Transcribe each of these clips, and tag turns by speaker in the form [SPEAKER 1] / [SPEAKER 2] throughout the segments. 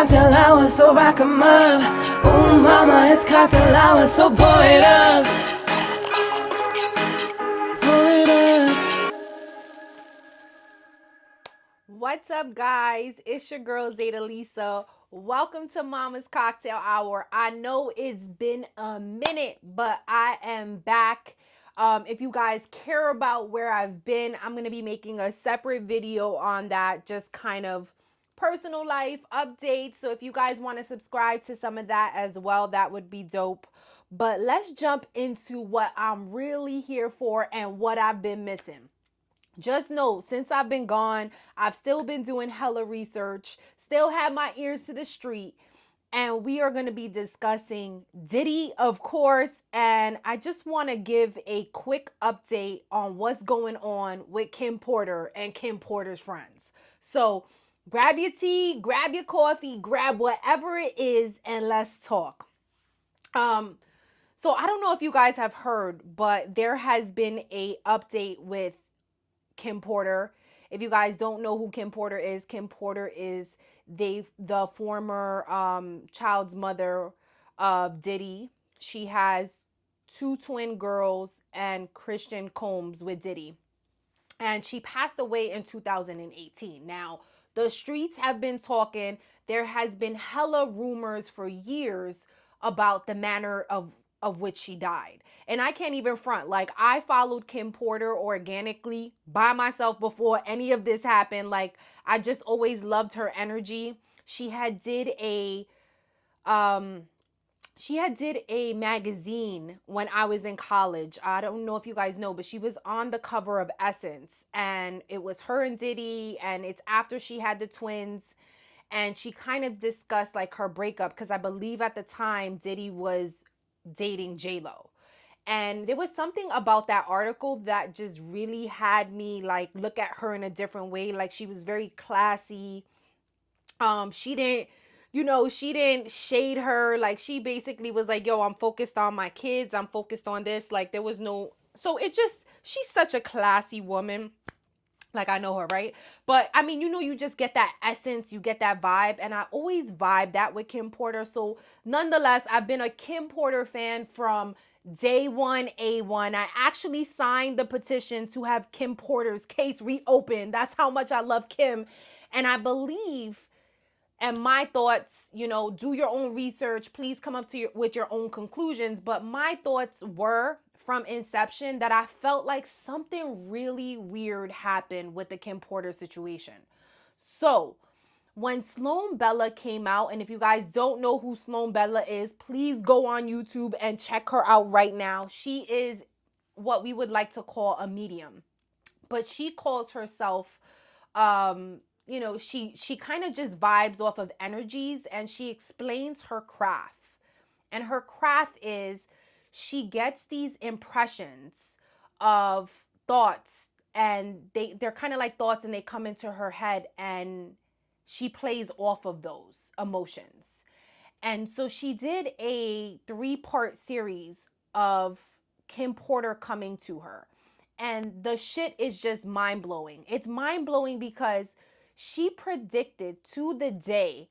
[SPEAKER 1] cocktail hour, so rack 'em up. Ooh, mama, it's cocktail hour, so pour it up. Pour it up.
[SPEAKER 2] What's up, guys? It's your girl, Zeta Lisa. Welcome to Mama's Cocktail Hour. I know it's been a minute, but I am back. If you guys care about where I've been, I'm going to be making a separate video on that, just kind of personal life updates. So if you guys want to subscribe to some of that as well, that would be dope. But let's jump into what I'm really here for and what I've been missing. Just know, since I've been gone, I've still been doing hella research, still have my ears to the street, and we are going to be discussing Diddy, of course, and I just want to give a quick update on what's going on with Kim Porter and Kim Porter's friends. So grab your tea, grab your coffee, grab whatever it is, and let's talk. So I don't know if you guys have heard, but there has been a update with Kim Porter. If you guys don't know who Kim Porter is the former child's mother of Diddy. She has 2 twin girls and Christian Combs with Diddy. And she passed away in 2018. Now, the streets have been talking. There has been hella rumors for years about the manner of which she died. And I can't even front. Like, I followed Kim Porter organically by myself before any of this happened. Like, I just always loved her energy. She had did a magazine when I was in college. I don't know if you guys know, but she was on the cover of Essence, and it was her and Diddy, and it's after she had the twins. And she kind of discussed like her breakup, because I believe at the time Diddy was dating J-Lo. And there was something about that article that just really had me like look at her in a different way. Like, she was very classy. She didn't shade her. Like, she basically was like, yo, I'm focused on my kids. I'm focused on this. Like, there was no, so she's such a classy woman. Like, I know her, right? But I mean, you just get that essence, you get that vibe. And I always vibe that with Kim Porter. So nonetheless, I've been a Kim Porter fan from day one, A1. I actually signed the petition to have Kim Porter's case reopened. That's how much I love Kim. And I believe, and my thoughts, do your own research. Please come up with your own conclusions. But my thoughts were, from inception, that I felt like something really weird happened with the Kim Porter situation. So when Sloan Bella came out, and if you guys don't know who Sloan Bella is, please go on YouTube and check her out right now. She is what we would like to call a medium, but she calls herself, she kind of just vibes off of energies, and she explains her craft. And her craft is, she gets these impressions of thoughts, and they're kind of like thoughts, and they come into her head, and she plays off of those emotions. And so she did a 3-part series of Kim Porter coming to her. And the shit is just mind-blowing. It's mind-blowing because she predicted to the day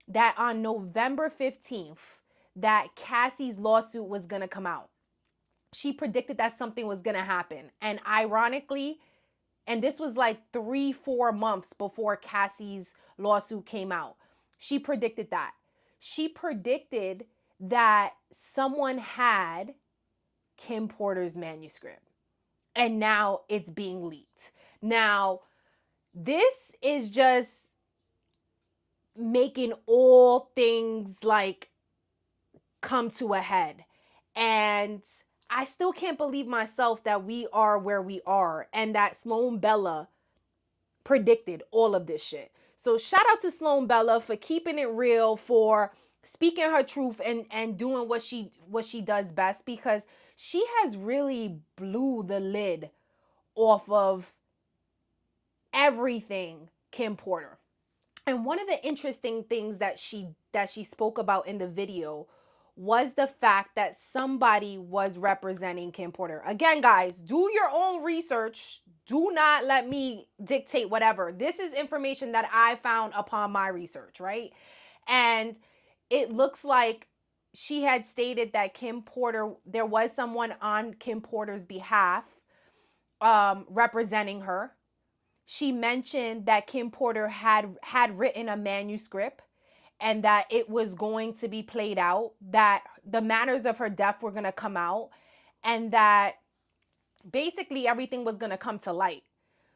[SPEAKER 2] that on November 15th, that Cassie's lawsuit was going to come out. She predicted that something was going to happen. And ironically, and this was like 3-4 months before Cassie's lawsuit came out, she predicted that. She predicted that someone had Kim Porter's manuscript. And now it's being leaked. Now, this is just making all things like come to a head. And I still can't believe myself that we are where we are, and that Sloan Bella predicted all of this shit. So shout out to Sloan Bella for keeping it real, for speaking her truth, and doing what she does best, because she has really blew the lid off of everything Kim Porter. And one of the interesting things that she spoke about in the video was the fact that somebody was representing Kim Porter. Again, guys, do your own research. Do not let me dictate whatever. This is information that I found upon my research, right? And it looks like she had stated that Kim Porter, there was someone on Kim Porter's behalf representing her. She mentioned that Kim Porter had written a manuscript and that it was going to be played out, that the matters of her death were going to come out, and that basically everything was going to come to light.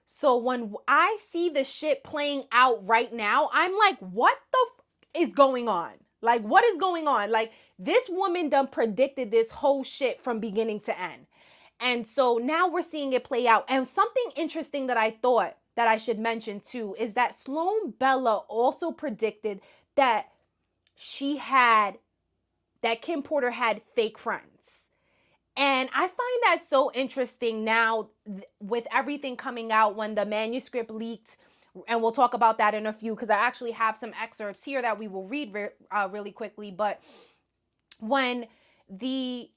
[SPEAKER 2] So when I see the shit playing out right now, I'm like, what the is going on? Like, what is going on? Like, this woman done predicted this whole shit from beginning to end. And so now we're seeing it play out. And something interesting that I thought that I should mention too is that Sloan Bella also predicted that Kim Porter had fake friends. And I find that so interesting now with everything coming out when the manuscript leaked. And we'll talk about that in a few because I actually have some excerpts here that we will read really quickly. But when the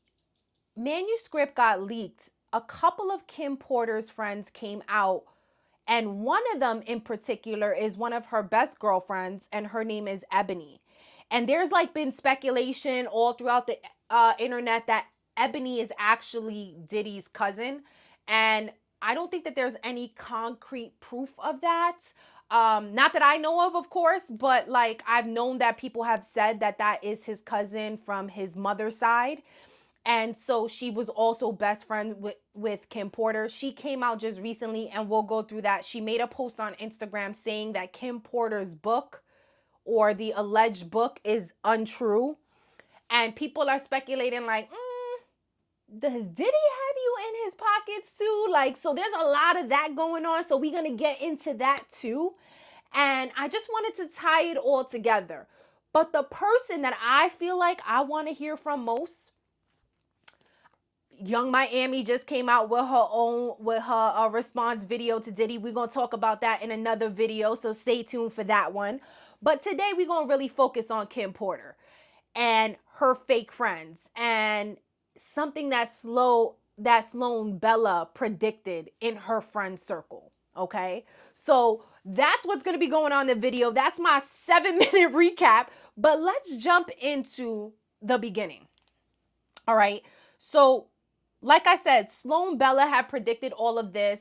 [SPEAKER 2] manuscript got leaked, a couple of Kim Porter's friends came out. And one of them in particular is one of her best girlfriends, and her name is Ebony. And there's like been speculation all throughout the internet that Ebony is actually Diddy's cousin. And I don't think that there's any concrete proof of that. Not that I know of course, but like I've known that people have said that that is his cousin from his mother's side. And so she was also best friends with Kim Porter. She came out just recently, and we'll go through that. She made a post on Instagram saying that Kim Porter's book, or the alleged book, is untrue. And people are speculating like, does Diddy have you in his pockets too? Like, so there's a lot of that going on. So we're going to get into that too. And I just wanted to tie it all together. But the person that I feel like I want to hear from most, Young Miami just came out with her response video to Diddy. We're going to talk about that in another video, so stay tuned for that one. But today we're going to really focus on Kim Porter and her fake friends, and something that Sloan Bella predicted in her friend circle. Okay, so that's what's going to be going on in the video. That's my 7-minute recap, but let's jump into the beginning. All right, so like I said, Sloan Bella had predicted all of this.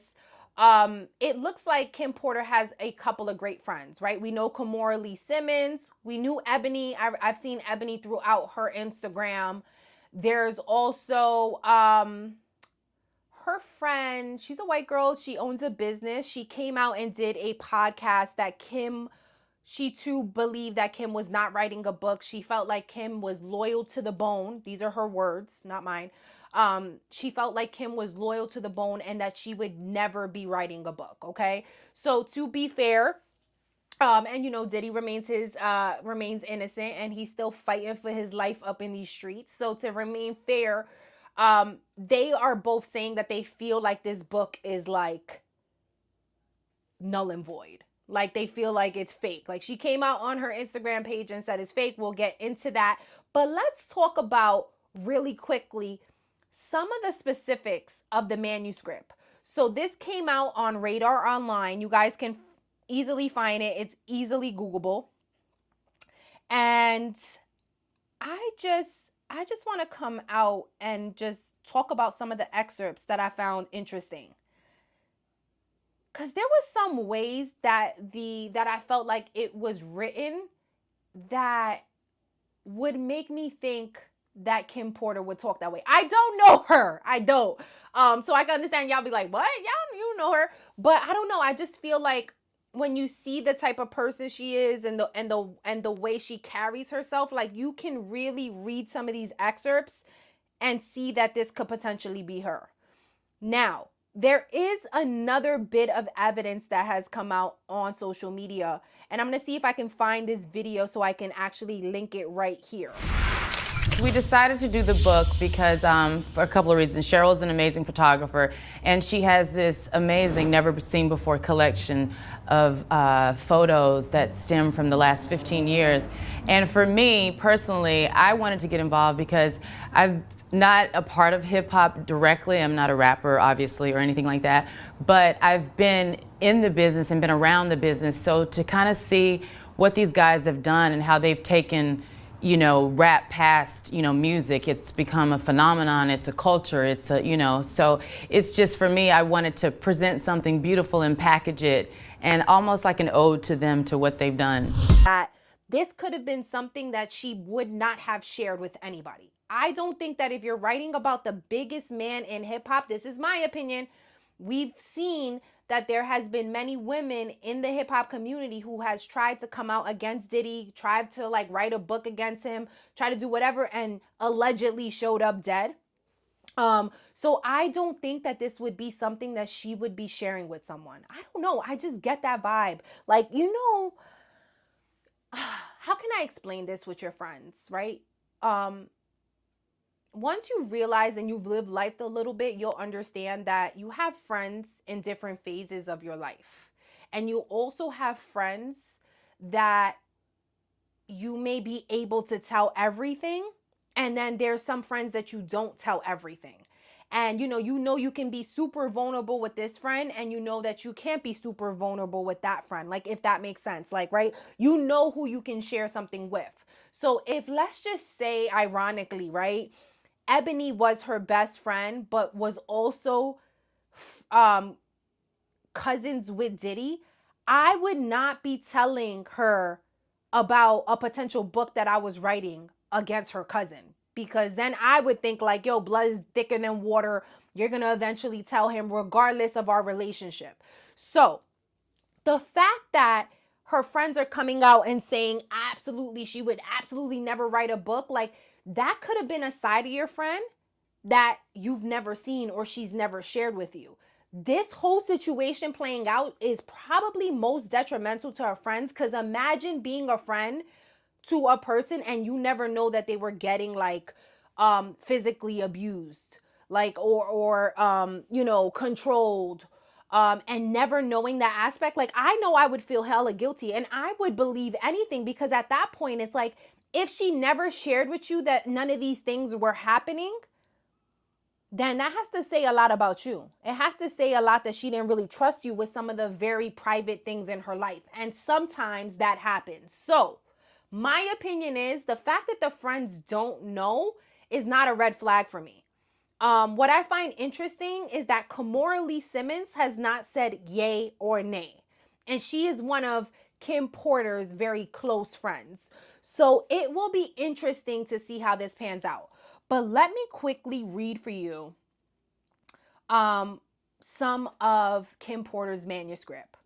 [SPEAKER 2] It looks like Kim Porter has a couple of great friends, right? We know Kimora Lee Simmons. We knew Ebony. I've seen Ebony throughout her Instagram. There's also her friend. She's a white girl. She owns a business. She came out and did a podcast that she too believed that Kim was not writing a book. She felt like Kim was loyal to the bone. These are her words, not mine. She felt like Kim was loyal to the bone and that she would never be writing a book. Okay. So to be fair, and you know, Diddy remains innocent, and he's still fighting for his life up in these streets. So to remain fair, they are both saying that they feel like this book is like null and void. Like they feel like it's fake. Like she came out on her Instagram page and said it's fake. We'll get into that. But let's talk about really quickly some of the specifics of the manuscript. So this came out on Radar Online. You guys can easily find it. It's easily Googleable. And I just want to come out and just talk about some of the excerpts that I found interesting. Because there were some ways that I felt like it was written that would make me think that Kim Porter would talk that way. I don't know her. I don't. So I can understand y'all be like, what? Y'all, you know her. But I don't know. I just feel like when you see the type of person she is and the way she carries herself, like you can really read some of these excerpts and see that this could potentially be her. Now, there is another bit of evidence that has come out on social media, and I'm going to see if I can find this video so I can actually link it right here.
[SPEAKER 3] We decided to do the book because for a couple of reasons. Cheryl's an amazing photographer, and she has this amazing, never seen before collection of photos that stem from the last 15 years. And for me, personally, I wanted to get involved because I'm not a part of hip hop directly. I'm not a rapper, obviously, or anything like that. But I've been in the business and been around the business. So to kind of see what these guys have done and how they've taken, you know, rap past, you know, music. It's become a phenomenon. It's a culture. It's a, you know, so it's just, for me, I wanted to present something beautiful and package it, and almost like an ode to them, to what they've done.
[SPEAKER 2] That this could have been something that she would not have shared with anybody. I don't think that if you're writing about the biggest man in hip hop, this is my opinion, we've seen that there has been many women in the hip hop community who has tried to come out against Diddy, tried to like write a book against him, try to do whatever, and allegedly showed up dead. So I don't think that this would be something that she would be sharing with someone. I don't know. I just get that vibe. Like, you know, how can I explain this with your friends, right? Once you realize and you've lived life a little bit, you'll understand that you have friends in different phases of your life. And you also have friends that you may be able to tell everything. And then there's some friends that you don't tell everything. And you know you can be super vulnerable with this friend, and you know that you can't be super vulnerable with that friend. Like, if that makes sense, like, right? You know who you can share something with. So if, let's just say, ironically, right, Ebony was her best friend, but was also cousins with Diddy, I would not be telling her about a potential book that I was writing against her cousin, because then I would think like, yo, blood is thicker than water. You're going to eventually tell him regardless of our relationship. So the fact that her friends are coming out and saying absolutely, she would absolutely never write a book, like, that could have been a side of your friend that you've never seen or she's never shared with you. This whole situation playing out is probably most detrimental to her friends, because imagine being a friend to a person and you never know that they were getting like physically abused, like, or you know, controlled, and never knowing that aspect. Like, I know I would feel hella guilty, and I would believe anything, because at that point it's like, if she never shared with you that none of these things were happening, then that has to say a lot about you. It has to say a lot that she didn't really trust you with some of the very private things in her life. And sometimes that happens. So my opinion is, the fact that the friends don't know is not a red flag for me. What I find interesting is that Kimora Lee Simmons has not said yay or nay. And she is one of Kim Porter's very close friends. So it will be interesting to see how this pans out. But let me quickly read for you some of Kim Porter's manuscript.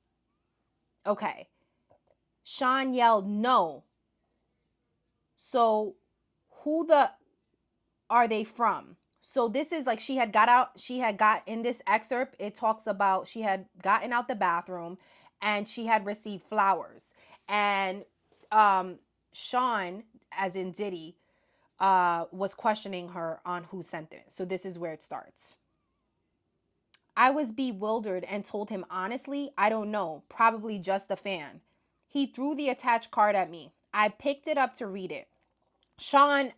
[SPEAKER 2] Okay. Sean yelled, "No. So who the are they from?" So this is like, she had got in this excerpt, it talks about she had gotten out the bathroom and she had received flowers. And Sean, as in Diddy, was questioning her on who sent it. So this is where it starts. "I was bewildered and told him honestly, I don't know, probably just a fan. He threw the attached card at me. I picked it up to read it. Sean,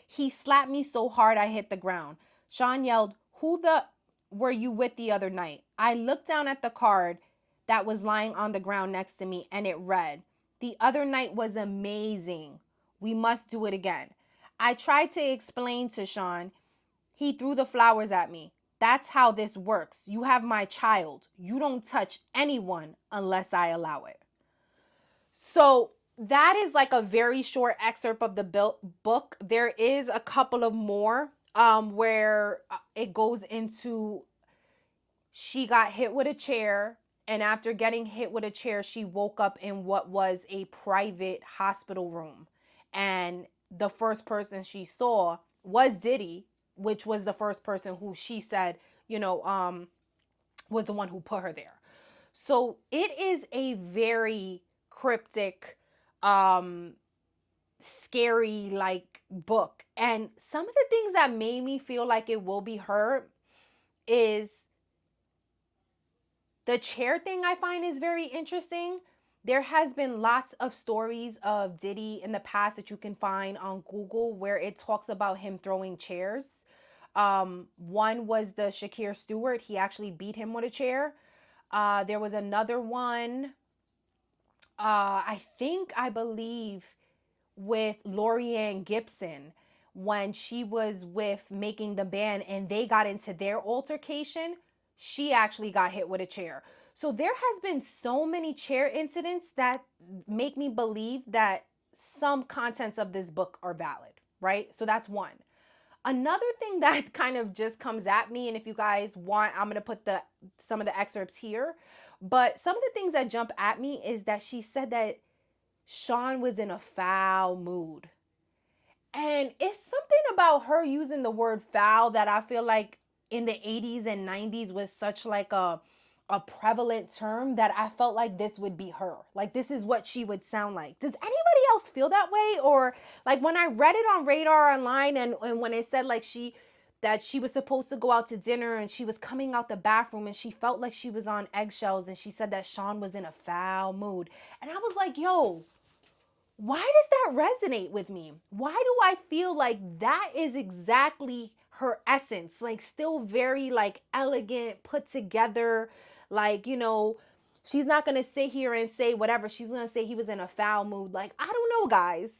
[SPEAKER 2] he slapped me so hard I hit the ground. Sean yelled, who the were you with the other night? I looked down at the card that was lying on the ground next to me, and it read, the other night was amazing. We must do it again. I tried to explain to Sean. He threw the flowers at me. That's how this works. You have my child. You don't touch anyone unless I allow it." So that is like a very short excerpt of the book. There is a couple of more where it goes into, she got hit with a chair, and after getting hit with a chair, she woke up in what was a private hospital room. And the first person she saw was Diddy, which was the first person who she said, was the one who put her there. So it is a very cryptic, scary like book. And some of the things that made me feel like it will be her is the chair thing. I find is very interesting. There has been lots of stories of Diddy in the past that you can find on Google where it talks about him throwing chairs. One was the Shakir Stewart. He actually beat him with a chair. There was another one. I believe with Lorianne Gibson when she was with Making the Band and they got into their altercation, she actually got hit with a chair. So there has been so many chair incidents that make me believe that some contents of this book are valid, right? So that's one. Another thing that kind of just comes at me, and if you guys want, I'm gonna put some of the excerpts here. But some of the things that jump at me is that she said that Sean was in a foul mood. And it's something about her using the word foul that I feel like in the 80s and 90s was such like a prevalent term that I felt like this would be her. Like this is what she would sound like. Does anybody else feel that way? Or like when I read it on Radar Online and when it said like that she was supposed to go out to dinner and she was coming out the bathroom and she felt like she was on eggshells and she said that Sean was in a foul mood. And I was like, yo, why does that resonate with me? Why do I feel like that is exactly her essence? Like still very like elegant, put together, like, she's not going to sit here and say whatever. She's going to say he was in a foul mood. Like, I don't know, guys.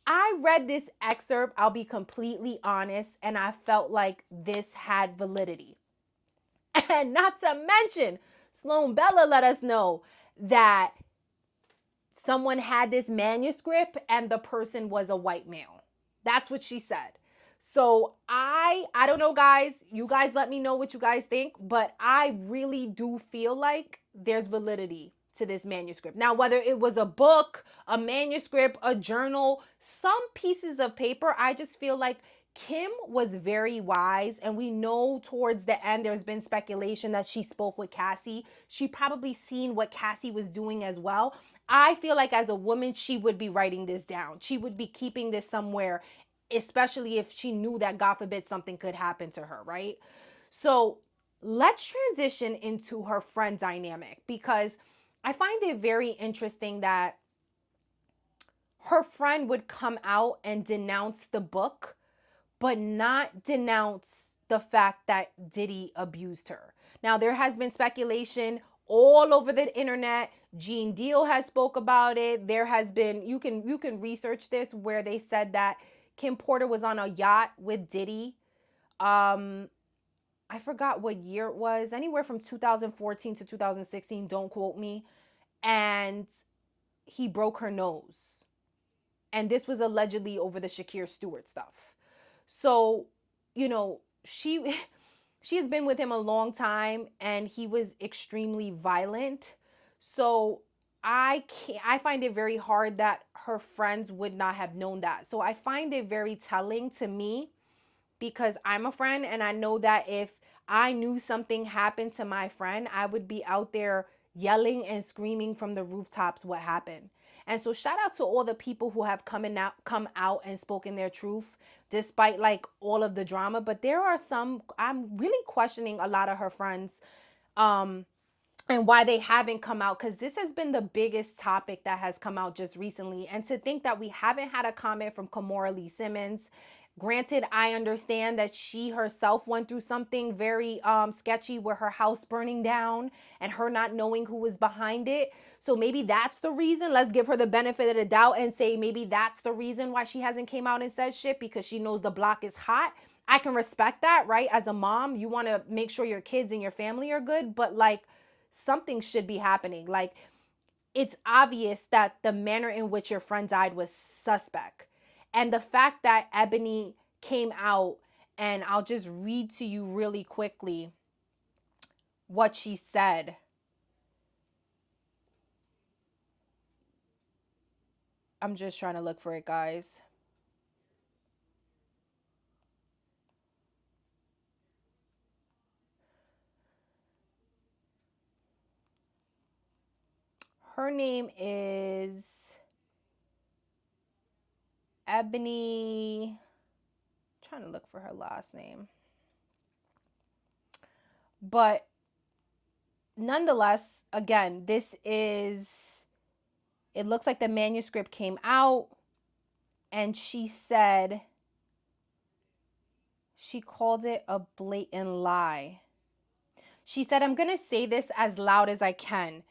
[SPEAKER 2] I read this excerpt, I'll be completely honest, and I felt like this had validity. And not to mention, Sloan Bella let us know that someone had this manuscript and the person was a white male. That's what she said. So I don't know, guys. You guys let me know what you guys think, but I really do feel like there's validity to this manuscript. Now, whether it was a book, a manuscript, a journal, some pieces of paper, I just feel like Kim was very wise, and we know towards the end there's been speculation that she spoke with Cassie. She probably seen what Cassie was doing as well. I feel like as a woman, she would be writing this down. She would be keeping this somewhere, especially if she knew that, God forbid, something could happen to her, right? So let's transition into her friend dynamic because I find it very interesting that her friend would come out and denounce the book, but not denounce the fact that Diddy abused her. Now, there has been speculation all over the internet. Gene Deal has spoke about it. There has been, you can research this, where they said that Kim Porter was on a yacht with Diddy. I forgot what year it was, anywhere from 2014 to 2016, don't quote me. And he broke her nose. And this was allegedly over the Shakir Stewart stuff. So, she she has been with him a long time and he was extremely violent. So I find it very hard that her friends would not have known that. So I find it very telling to me because I'm a friend and I know that if I knew something happened to my friend, I would be out there yelling and screaming from the rooftops what happened. And so shout out to all the people who have come out and spoken their truth despite like all of the drama. But there are some, I'm really questioning a lot of her friends and why they haven't come out, because this has been the biggest topic that has come out just recently. And to think that we haven't had a comment from Kimora Lee Simmons. Granted, I understand that she herself went through something very sketchy with her house burning down and her not knowing who was behind it. So maybe that's the reason. Let's give her the benefit of the doubt and say maybe that's the reason why she hasn't came out and said shit, because she knows the block is hot. I can respect that, right? As a mom, you want to make sure your kids and your family are good, but like something should be happening. Like it's obvious that the manner in which your friend died was suspect. And the fact that Ebony came out, and I'll just read to you really quickly what she said. I'm just trying to look for it, guys. Her name is Ebony. I'm trying to look for her last name. But nonetheless, again, it looks like the manuscript came out, and she said, she called it a blatant lie. She said, I'm going to say this as loud as I can.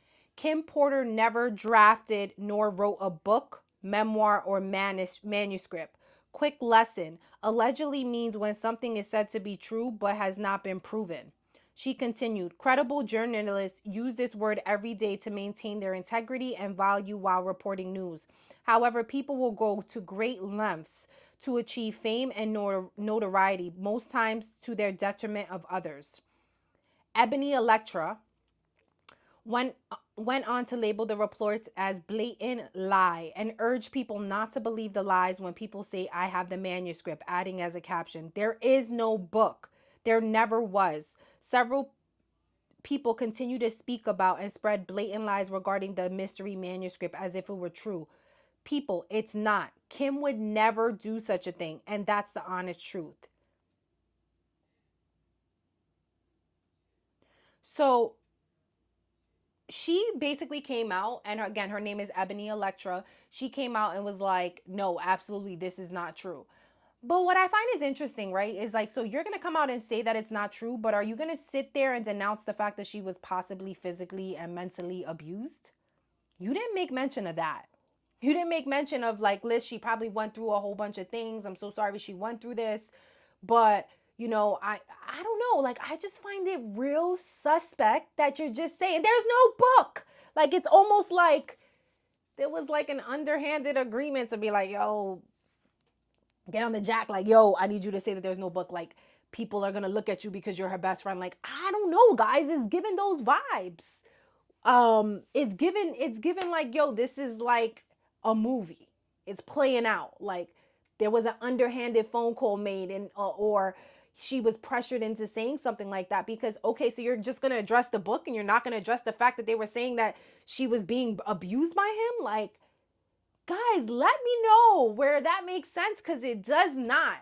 [SPEAKER 2] Kim Porter never drafted nor wrote a book, memoir, or manuscript. Quick lesson: allegedly means when something is said to be true but has not been proven. She continued, credible journalists use this word every day to maintain their integrity and value while reporting news. However, people will go to great lengths to achieve fame and notoriety, most times to their detriment of others. Ebony Electra went on to label the reports as blatant lie and urge people not to believe the lies when people say I have the manuscript, adding as a caption, there is no book. There never was. Several people continue to speak about and spread blatant lies regarding the mystery manuscript as if it were true. People, it's not. Kim would never do such a thing, and that's the honest truth. So she basically came out, and again, her name is Ebony Electra. She came out and was like, no, absolutely, this is not true. But what I find is interesting, right, is like, so you're going to come out and say that it's not true, but are you going to sit there and denounce the fact that she was possibly physically and mentally abused? You didn't make mention of that. You didn't make mention of like, Liz, she probably went through a whole bunch of things. I'm so sorry she went through this. But, you know, I don't know. Like, I just find it real suspect that you're just saying there's no book. Like, it's almost like there was like an underhanded agreement to be like, yo, get on the jack. Like, yo, I need you to say that there's no book. Like, people are going to look at you because you're her best friend. Like, I don't know, guys. It's giving those vibes. It's given like, yo, this is like a movie. It's playing out. Like, there was an underhanded phone call made, and or she was pressured into saying something like that. Because, okay, so you're just going to address the book and you're not going to address the fact that they were saying that she was being abused by him? Like, guys, let me know where that makes sense, because it does not.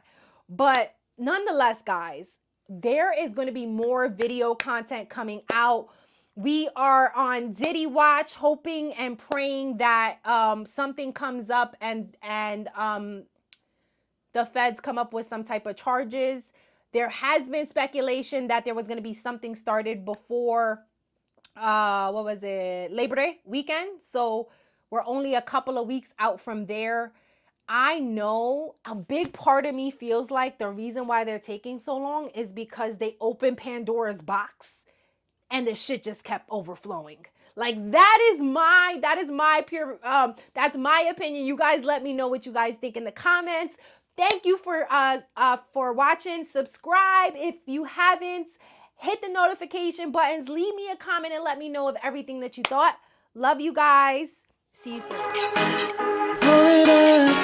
[SPEAKER 2] But nonetheless, guys, there is going to be more video content coming out. We are on Diddy watch, hoping and praying that something comes up and the feds come up with some type of charges. There has been speculation that there was going to be something started before, Labor Day weekend. So we're only a couple of weeks out from there. I know a big part of me feels like the reason why they're taking so long is because they opened Pandora's box and the shit just kept overflowing. Like, that's my opinion. You guys let me know what you guys think in the comments. Thank you for watching. Subscribe if you haven't. Hit the notification buttons. Leave me a comment and let me know of everything that you thought. Love you guys. See you soon.
[SPEAKER 1] Pull it up.